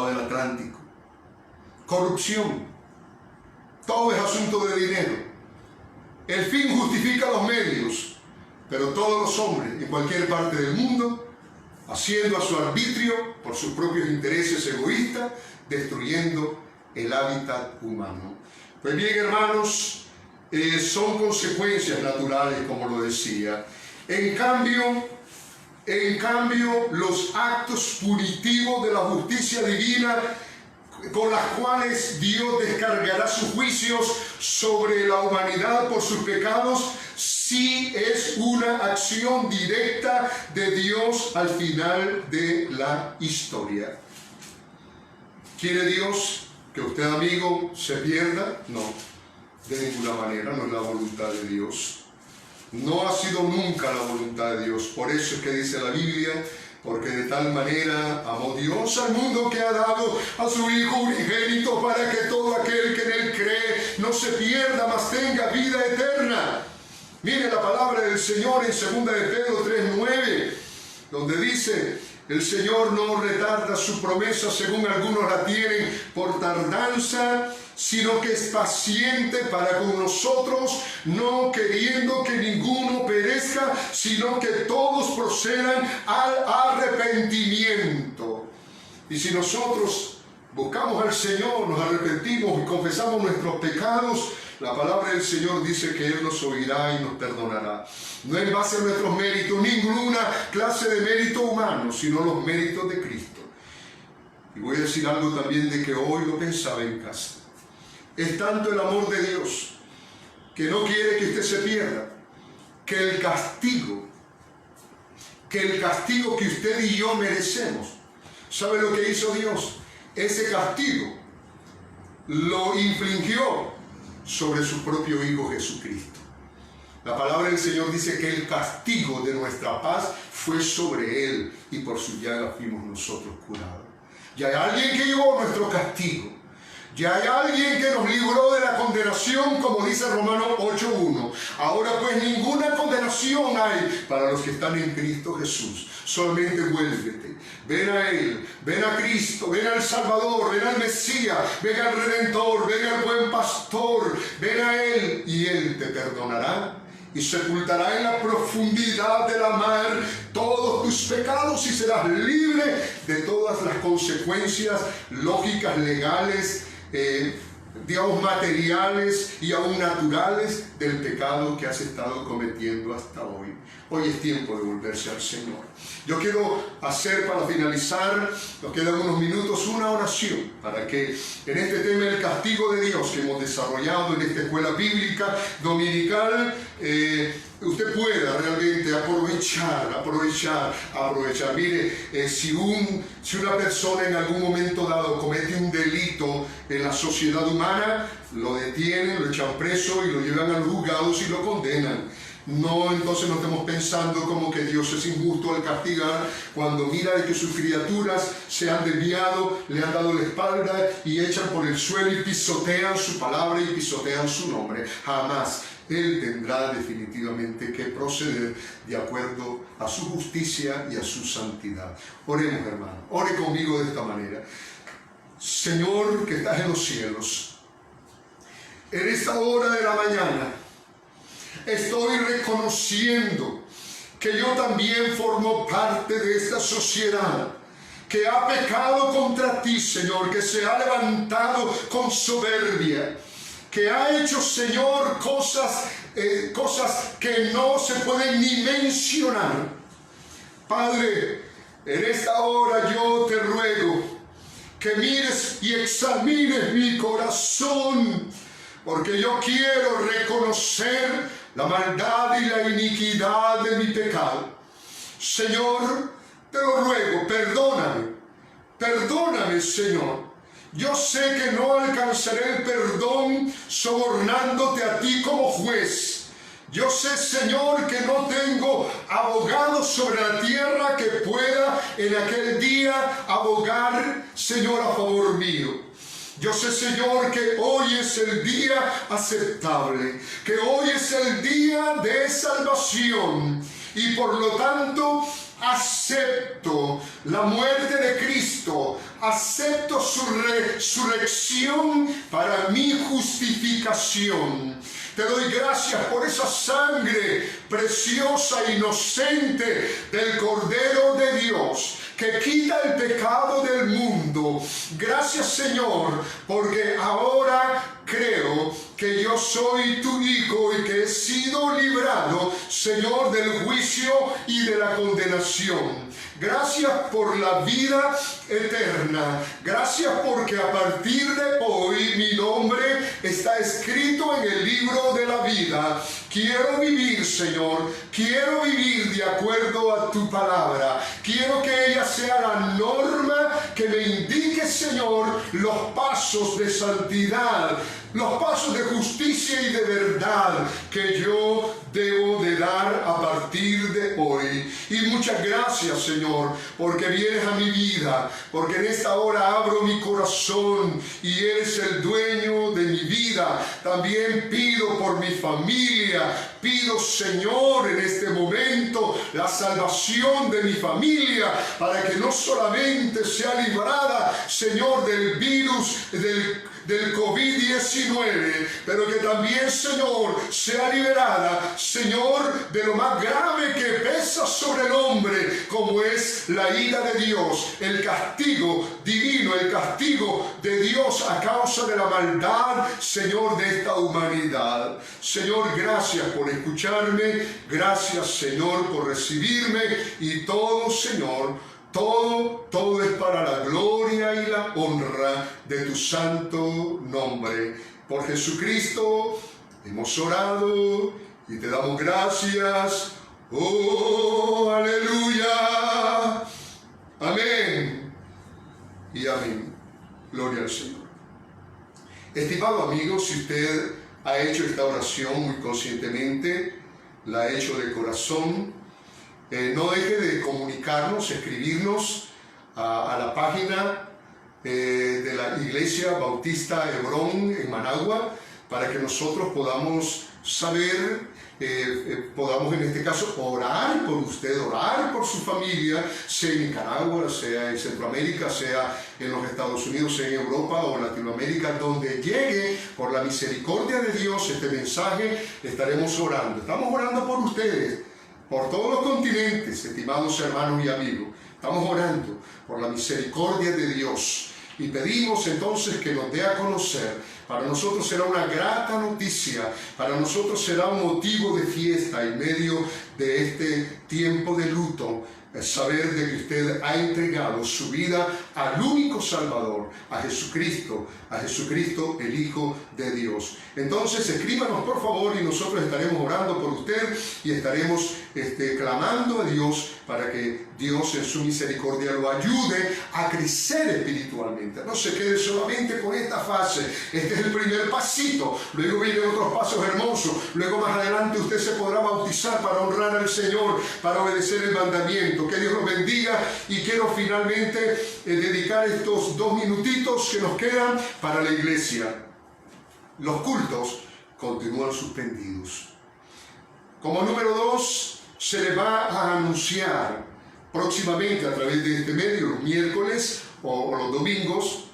del Atlántico. Corrupción. Todo es asunto de dinero. El fin justifica los medios, pero todos los hombres en cualquier parte del mundo, haciendo a su arbitrio por sus propios intereses egoístas, destruyendo el hábitat humano. Pues bien, hermanos, son consecuencias naturales, como lo decía. En cambio, los actos punitivos de la justicia divina, con las cuales Dios descargará sus juicios sobre la humanidad por sus pecados, sí es una acción directa de Dios al final de la historia. ¿Quiere Dios que usted, amigo, se pierda? No, de ninguna manera, no es la voluntad de Dios. No ha sido nunca la voluntad de Dios. Por eso es que dice la Biblia: porque de tal manera amó Dios al mundo que ha dado a su Hijo unigénito, para que todo aquel que en Él cree no se pierda, mas tenga vida eterna. Mire la palabra del Señor en 2 de Pedro 3:9, donde dice: el Señor no retarda su promesa, según algunos la tienen por tardanza, sino que es paciente para con nosotros, no queriendo que ninguno perezca, sino que todos procedan al arrepentimiento. Y si nosotros buscamos al Señor, nos arrepentimos y confesamos nuestros pecados, la palabra del Señor dice que Él nos oirá y nos perdonará. No en base a nuestros méritos, ninguna clase de mérito humano, sino los méritos de Cristo. Y voy a decir algo también de que hoy lo pensaba en casa. Es tanto el amor de Dios que no quiere que usted se pierda, que el castigo que usted y yo merecemos, ¿sabe lo que hizo Dios? Ese castigo lo infligió sobre su propio Hijo Jesucristo. La palabra del Señor dice que el castigo de nuestra paz fue sobre Él, y por su llaga fuimos nosotros curados. Y hay alguien que llevó nuestro castigo. Ya hay alguien que nos libró de la condenación, como dice Romanos 8:1. Ahora pues ninguna condenación hay para los que están en Cristo Jesús. Solamente vuélvete, ven a Él, ven a Cristo, ven al Salvador, ven al Mesías, ven al Redentor, ven al buen pastor, ven a Él y Él te perdonará y sepultará en la profundidad de la mar todos tus pecados, y serás libre de todas las consecuencias lógicas, legales, digamos materiales y aún naturales del pecado que has estado cometiendo hasta hoy. Hoy es tiempo de volverse al Señor. Yo quiero hacer, para finalizar, nos quedan unos minutos, una oración para que en este tema del castigo de Dios que hemos desarrollado en esta escuela bíblica dominical, usted pueda realmente aprovechar. Mire, si una persona en algún momento dado comete un delito en la sociedad humana, lo detienen, lo echan preso y lo llevan a los juzgados y lo condenan. No, entonces no estemos pensando como que Dios es injusto al castigar, cuando mira de que sus criaturas se han desviado, le han dado la espalda y echan por el suelo y pisotean su palabra y pisotean su nombre. Jamás. Él tendrá definitivamente que proceder de acuerdo a su justicia y a su santidad. Oremos, hermano. Ore conmigo de esta manera. Señor que estás en los cielos, en esta hora de la mañana estoy reconociendo que yo también formo parte de esta sociedad que ha pecado contra ti, Señor, que se ha levantado con soberbia, que ha hecho, Señor, cosas que no se pueden ni mencionar. Padre, en esta hora yo te ruego que mires y examines mi corazón, porque yo quiero reconocer la maldad y la iniquidad de mi pecado. Señor, te lo ruego, perdóname, Señor, Yo sé que no alcanzaré el perdón sobornándote a ti como juez. Yo sé, Señor, que no tengo abogado sobre la tierra que pueda en aquel día abogar, Señor, a favor mío. Yo sé, Señor, que hoy es el día aceptable, que hoy es el día de salvación y por lo tanto acepto la muerte de Cristo, acepto su resurrección para mi justificación. Te doy gracias por esa sangre preciosa e inocente del Cordero de Dios que quita el pecado del mundo. Gracias, Señor, porque ahora creo que yo soy tu hijo y que he sido librado, Señor, del juicio y de la condenación. Gracias por la vida eterna. Gracias porque a partir de hoy mi nombre está escrito en el libro de la vida. Quiero vivir, Señor. Quiero vivir de acuerdo a tu palabra. Quiero que ella sea la norma que me indique, Señor, los pasos de santidad, los pasos de justicia y de verdad que yo debo de dar a partir de hoy. Y muchas gracias, Señor, porque vienes a mi vida, porque en esta hora abro mi corazón y eres el dueño de mi vida. También pido por mi familia, pido, Señor, en este momento la salvación de mi familia para que no solamente sea librada, Señor, del virus, del COVID-19, pero que también, Señor, sea liberada, Señor, de lo más grave que pesa sobre el hombre, como es la ira de Dios, el castigo divino, el castigo de Dios a causa de la maldad, Señor, de esta humanidad. Señor, gracias por escucharme, gracias, Señor, por recibirme, y todo, Señor, todo es para la gloria y la honra de tu santo nombre. Por Jesucristo hemos orado y te damos gracias. ¡Oh, aleluya! Amén y amén. Gloria al Señor. Estimado amigo, si usted ha hecho esta oración muy conscientemente, la ha hecho de corazón, no deje de comunicarnos, escribirnos a la página de la Iglesia Bautista Hebrón en Managua, para que nosotros podamos saber, podamos en este caso orar por usted, orar por su familia, sea en Nicaragua, sea en Centroamérica, sea en los Estados Unidos, sea en Europa o Latinoamérica, donde llegue por la misericordia de Dios este mensaje, estaremos orando. Estamos orando por ustedes, por todos los continentes, estimados hermanos y amigos. Estamos orando por la misericordia de Dios y pedimos entonces que nos dé a conocer. Para nosotros será una grata noticia, para nosotros será un motivo de fiesta en medio de este tiempo de luto, saber de que usted ha entregado su vida al único Salvador, a Jesucristo el Hijo de Dios. Entonces escríbanos por favor y nosotros estaremos orando por usted y estaremos clamando a Dios para que Dios en su misericordia lo ayude a crecer espiritualmente. No se quede solamente con esta fase. Este es el primer pasito. Luego vienen otros pasos hermosos. Luego más adelante usted se podrá bautizar para honrar al Señor, para obedecer el mandamiento. Que Dios los bendiga y quiero finalmente dedicar estos 2 minutitos que nos quedan para la iglesia. Los cultos continúan suspendidos. Como número 2, se le va a anunciar próximamente a través de este medio, los miércoles o los domingos,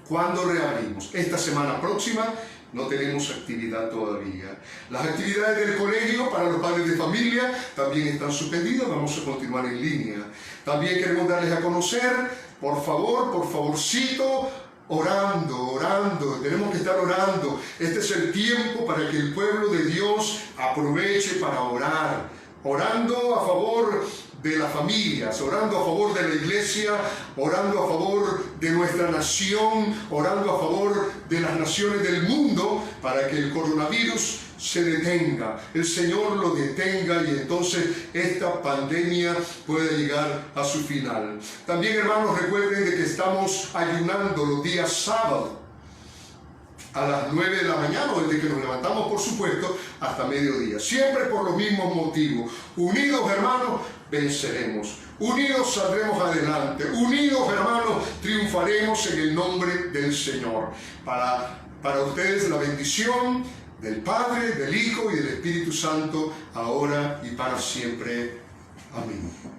cuando reabrimos. Esta semana próxima no tenemos actividad todavía. Las actividades del colegio para los padres de familia también están suspendidas, vamos a continuar en línea. También queremos darles a conocer, por favorcito, orando, tenemos que estar orando. Este es el tiempo para que el pueblo de Dios aproveche para orar, orando a favor de las familias, orando a favor de la iglesia, orando a favor de nuestra nación, orando a favor de las naciones del mundo, para que el coronavirus se detenga, el Señor lo detenga y entonces esta pandemia pueda llegar a su final. También, hermanos, recuerden de que estamos ayunando los días sábados a las 9 de la mañana, desde que nos levantamos, por supuesto, hasta mediodía. Siempre por los mismos motivos. Unidos, hermanos, venceremos. Unidos saldremos adelante. Unidos, hermanos, triunfaremos en el nombre del Señor. Para ustedes la bendición del Padre, del Hijo y del Espíritu Santo, ahora y para siempre. Amén.